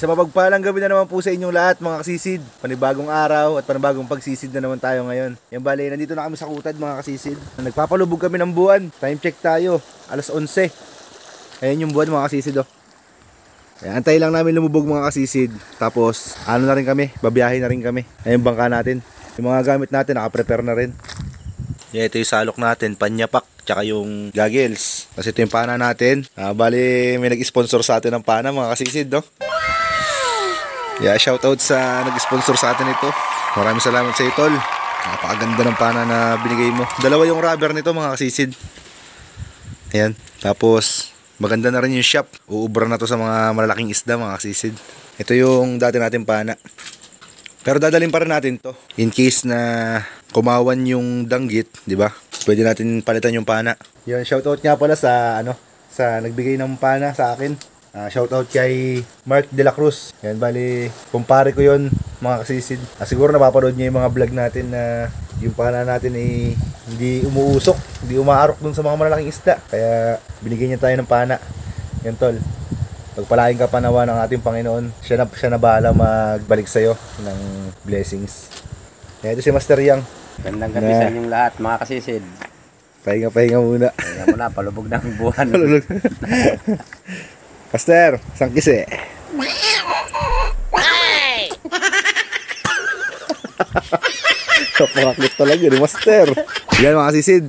Sa mapagpalang gabi na naman po sa inyong lahat mga kasisid. Panibagong araw at panibagong pagsisid na naman tayo ngayon. Yan bali, nandito na kami sa Kutad mga kasisid. Nagpapalubog kami ng buwan. Time check tayo, alas 11. Ayan yung buwan mga kasisid oh. Ayan, antay lang namin lumubog mga kasisid. Tapos ano na rin kami, babiyahe na rin kami. Ayan yung bangka natin. Yung mga gamit natin nakaprepare na rin. Yeah, ito yung salok natin, panyapak, tsaka yung goggles. Kasi ito yung pana natin. Bali, may nag-sponsor sa atin ng pana mga kasisid, no? Yeah, shoutout sa nag-sponsor sa atin ito. Maraming salamat sa iyo, tol. Napakaganda ng pana na binigay mo. Dalawa yung rubber nito mga kasisid. Ayan, tapos maganda na rin yung shop. Uubra na to sa mga malalaking isda mga kasisid. Ito yung dati natin pana. Pero dadalhin pa rin natin to in case na kumawan yung danggit, di ba? Pwede natin palitan yung pana. Yun, shoutout nga pala sa sa nagbigay ng pana sa akin. Shoutout kay Mark De La Cruz. Yan, bali kumpare ko yun mga kasisid. Siguro napapanood niya yung mga vlog natin na yung pana natin ay hindi umuusok, hindi umaarok dun sa mga malalaking isda. Kaya binigyan niya tayo ng pana. Yan, tol. Pagpalain ka panawa ng ating Panginoon. Siya na bahala magbalik sa'yo ng blessings. Yan, ito si Master Yang. Gandang gabi sa inyong lahat mga kasisid. Pahinga muna. Pahinga muna, palubog ng buwan. Master, sangkisi. Kapakaklit talaga ni Master. Yan mga kasisid.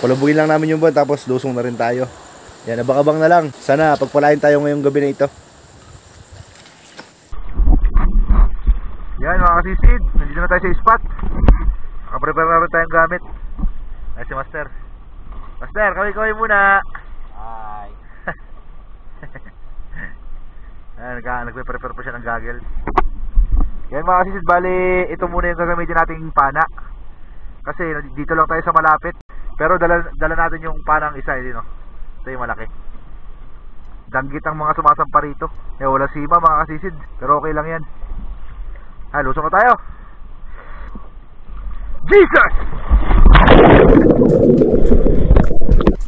Palubugin lang namin yung buwan tapos lusong na rin tayo. Yan, abang-abang na lang. Sana pagpalain tayo ngayong gabi na ito. Yan mga kasisid, nandito na tayo sa spot. Nakaprepare na rin tayong gamit. Ayan si Master. Master, kaway-kaway muna. Hi. Ayan, nagpe-prepare pa siya ng goggles. Yan mga kasisid, bali ito muna yung gagamitin nating pana. Kasi dito lang tayo sa malapit. Pero dala natin yung panang isa, no? Ito yung malaki. Danggit ang mga sumasampa rito. Wala sima mga kasisid, pero okay lang yan. Lusong na tayo. Jesus!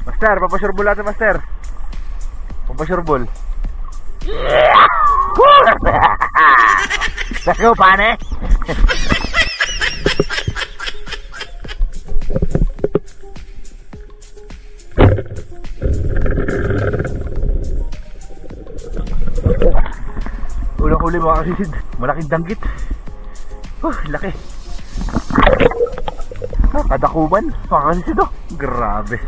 Master, papasurbol natin Master. Papasurbol. Let's go, pane. Ulang-uli mga kasisid, malaking danggit. Laki. Kadakuban mga kasisid oh. Grabe.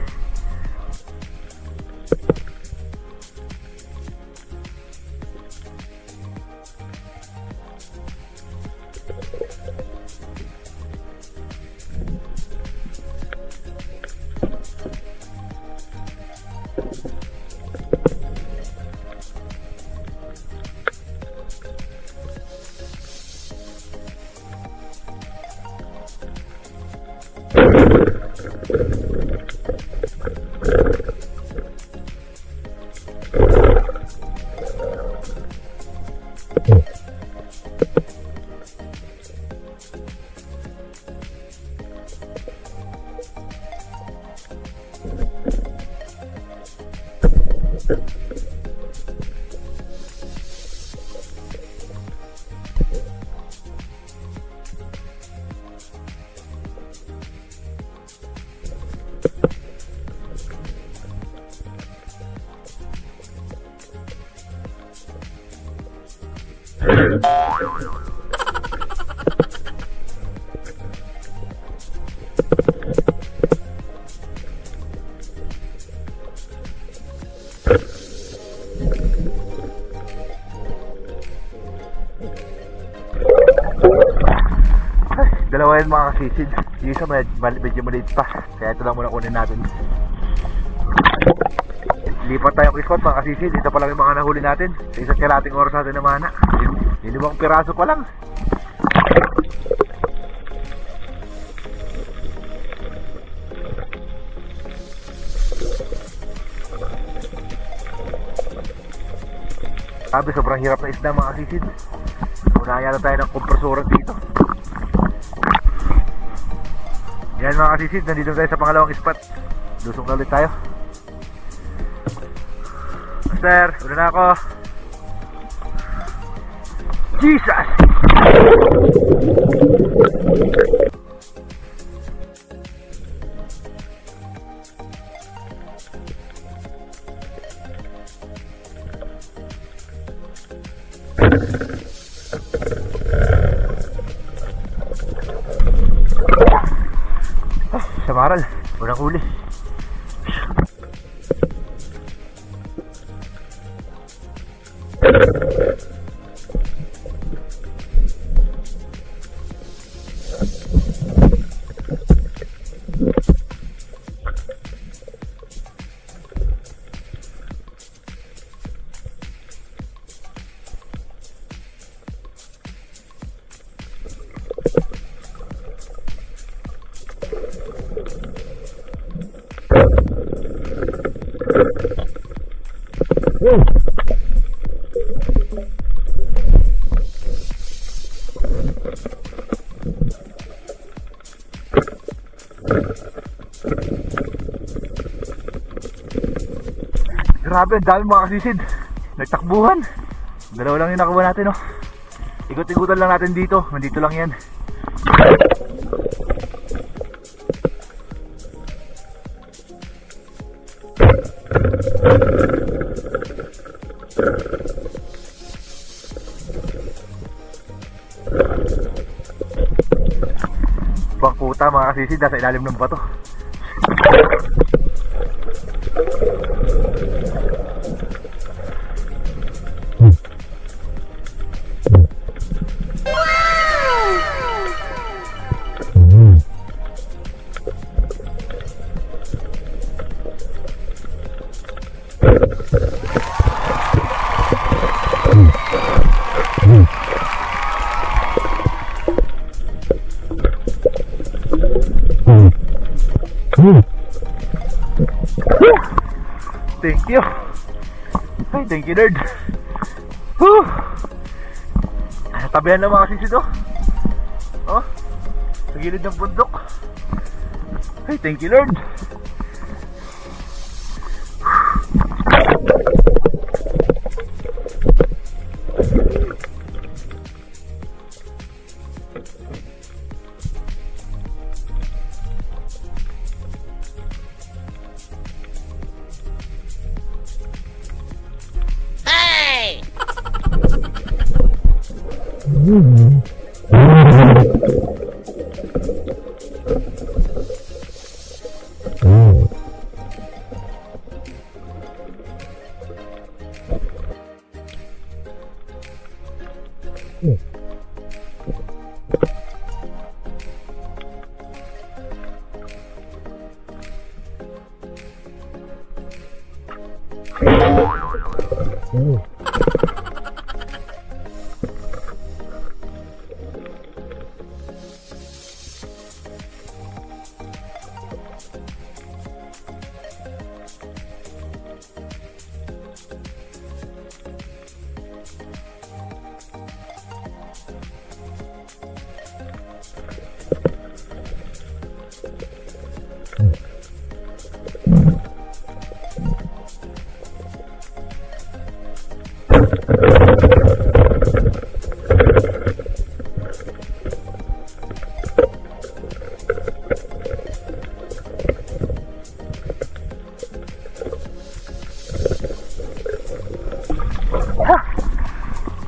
Dalawa yan mga kasisid. Yung isa medyo maliit pa. Kaya ito lang muna kunin natin. Lipat tayong spot mga kasisid. Ito pa lang yung mga nahuli natin. Sa isa't kalating oras natin naman na. Limang piraso pa lang. Sabi sobrang hirap na isda mga kasisid. Unahan yata tayo ng kompresoran dito. Yan mga kasisid, nandito tayo sa pangalawang spot. Lusong na ulit tayo. Master, una na ako. Jesus! Samaral, walang huli. Grabe, ang dami mga kasisid. Nagtakbuhan. Dalawa lang yung nakuha natin, oh. Ikot-ikutan lang natin dito. Nandito lang yan. Bangkuta mga kasisid, nasa ilalim ng bato. Thank you. Ay, thank you Lord. Tabihan lang mga kasisid, oh. Oh, sa gilid ng bundok. Ay, thank you Lord.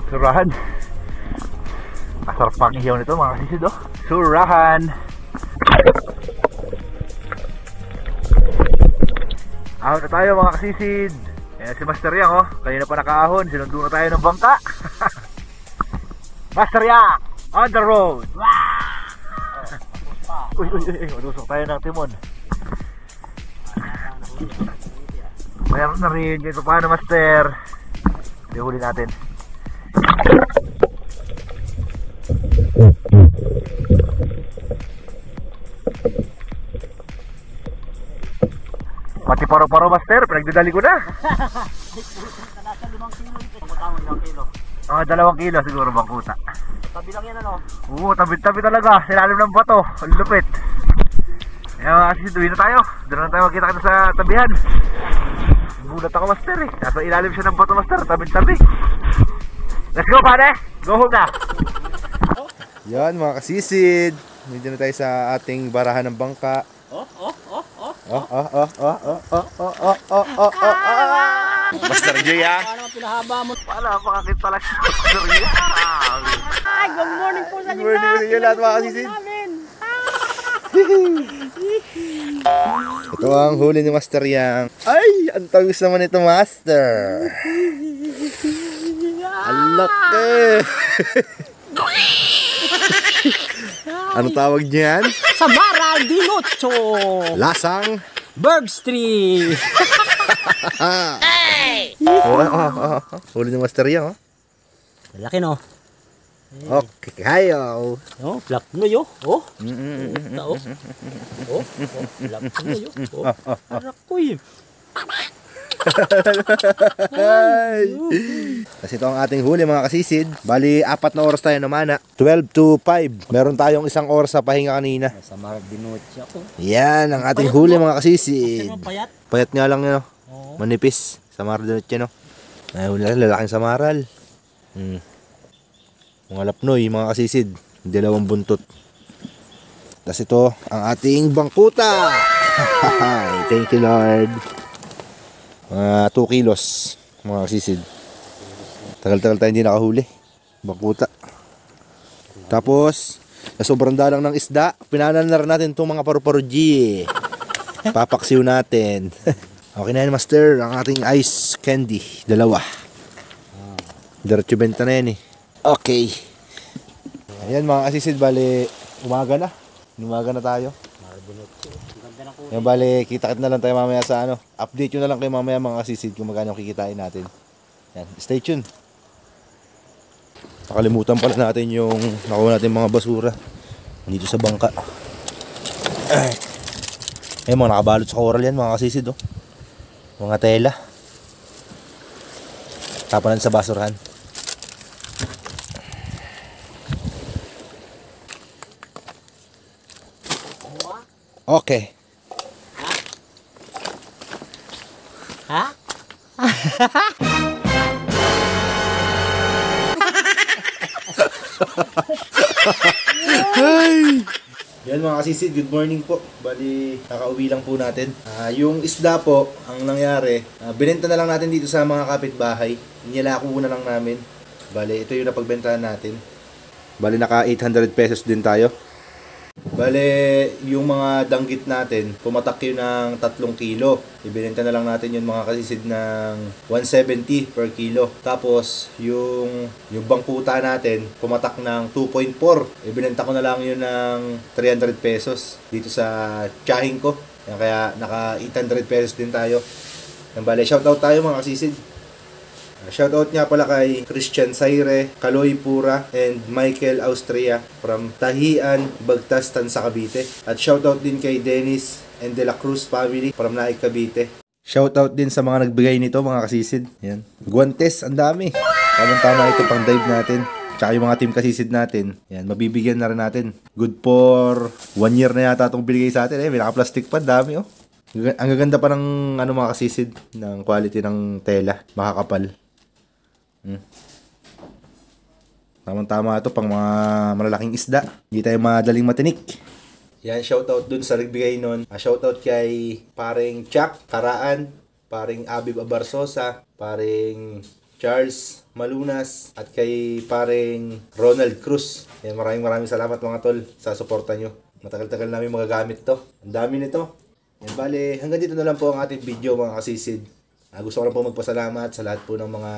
Surahan. Masarap pang ihaw nito mga kasisid, oh. Surahan. Ahon na tayo mga kasisid. Ayan si Master Yang, oh. Kanina pa nakaahon. Sinundo na tayo ng bangka. Master Yang on the road. Uy, matusok tayo ng timon. Mayroon na rin. Ito paano, Master? Dihuli natin. Pati paro-paro, Master, pinagdadali ko na. Nasa 5 kilo ito. Matawag 2 kilo. 2 kilo siguro bangkuta. Tabi lang yan, ano? Oo, tabi-tabi talaga. Silalim ng bato. Ang lupit. Kaya kasi tuwi na tayo. Doon na tayo magkita kita sa tabihan. Bulat ako, Master, eh. Nasa ilalim siya ng bato, Master. Tabi-tabi. Let's go, pare. Go home na. Yan mga kasisid. Medyo na tayo sa ating barahan ng bangka. Master J ha? Paano pinahaba mo? Paano pakakit pala siya? Sorry. Ay, good morning po sa Good morning sa inyo lahat mga kasisid. Ito ang huli ni Master Yang. Ay, ang tawis naman ito, Master. Alak eh. Anong tawag niyan? Samara Dinocho. Lasang. Birds tree. Huli ni Master Yang. Laki no? Okay, kayo. Oh, flap no yo. Oh. Oh. Oh, flap no yo. Oh. Arakoy. Kasi ito ang ating huli mga kasisid. Bali, 4 na oras tayo namana. 12 to 5. Meron tayong 1 oras sa pahinga kanina. Samara Dinocho ako. Yan ang ating huli mga kasisid. Payat. Payat nga lang yun. Manipis. Samara din yun. Ay, wala, lalaking samaral. Mga lapnoy, mga kasisid. Dalawang buntot. Tapos ito, ang ating bangkuta. Thank you Lord. 2 kilos, mga kasisid. Tagal-tagal tayo hindi nakahuli. Bangkuta. Tapos, na sobrang dalang ng isda, pinanan na rin natin itong mga paru-paro G. Papaksiw natin. Okay na yan, Master. Ang ating ice candy. 2. Diretso benta na yan eh. Okay. Ayan mga kasisid, bali umaga na. Umaga na tayo. Yan bali, kita-kit na lang tayo mamaya sa ano. Update nyo na lang kayo mamaya mga kasisid kung magkano kikitain natin. Yan, stay tuned. Nakalimutan pala natin yung nakuha natin mga basura dito sa bangka. Ayan mga nakabalot sa coral yan mga kasisid oh. Mga tela. Tapanan sa basurahan. Okay. Ha? Ay! Yan mga kasisid, good morning po. Bali, nakauwi lang po natin. Yung isda po, ang nangyari, binenta na lang natin dito sa mga kapitbahay. Inilako na lang namin. Bali, ito yung napagbentahan natin. Bali, naka 800 pesos din tayo. Bale, yung mga danggit natin, pumatak yun ng 3 kilo. Ibinenta na lang natin yung mga kasisid ng 170 per kilo. Tapos, yung bangkuta natin, pumatak ng 2.4. Ibinenta ko na lang yun ng 300 pesos dito sa tsahin ko. Kaya naka 800 pesos din tayo. Bale, shoutout tayo mga kasisid. Shoutout nga pala kay Christian Saire, Kaloy Pura, and Michael Austria from Tahian, Bagtastan sa Cavite. At shoutout din kay Dennis and De La Cruz family from Naik, Cavite. Shoutout din sa mga nagbigay nito mga kasisid. Yan. Guantes, ang dami. Tama ito pang dive natin. Tsaka yung mga team kasisid natin. Yan, mabibigyan na rin natin. Good for 1 year na yata itong binigay sa atin. May naka-plastic pa, dami oh. Ang gaganda pa ng mga kasisid, ng quality ng tela, makakapal. Tama-tama ito pang mga malalaking isda. Hindi tayo madaling matinik. Yan, shoutout dun sa nagbigay nun. Shoutout kay paring Chuck Karaan, paring Abib Abarsosa, paring Charles Malunas, at kay paring Ronald Cruz. Yan, maraming salamat mga tol sa suporta nyo. Matagal-tagal namin magagamit to. Ang dami nito. Yan, bale, hanggang dito na lang po ang ating video mga kasisid. Gusto ko lang po magpasalamat sa lahat po ng mga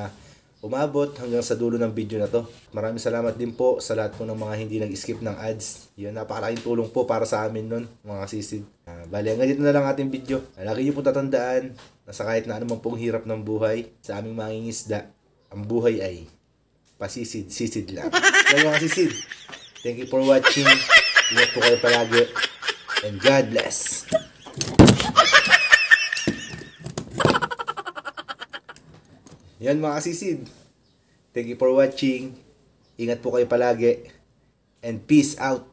umabot hanggang sa dulo ng video na to. Maraming salamat din po sa lahat po ng mga hindi nag-skip ng ads. Yun, napakalaking tulong po para sa amin nun, mga kasisid. Bali, hanggang dito na lang ating video. Lagi niyo po tatandaan na sa kahit na anumang pong hirap ng buhay, sa aming mangingisda, ang buhay ay pasisid-sisid lang. Kaya mga kasisid, thank you for watching. Ingat po kayo palagi. And God bless. Yan mga kasisid. Thank you for watching. Ingat po kayo palagi. And peace out.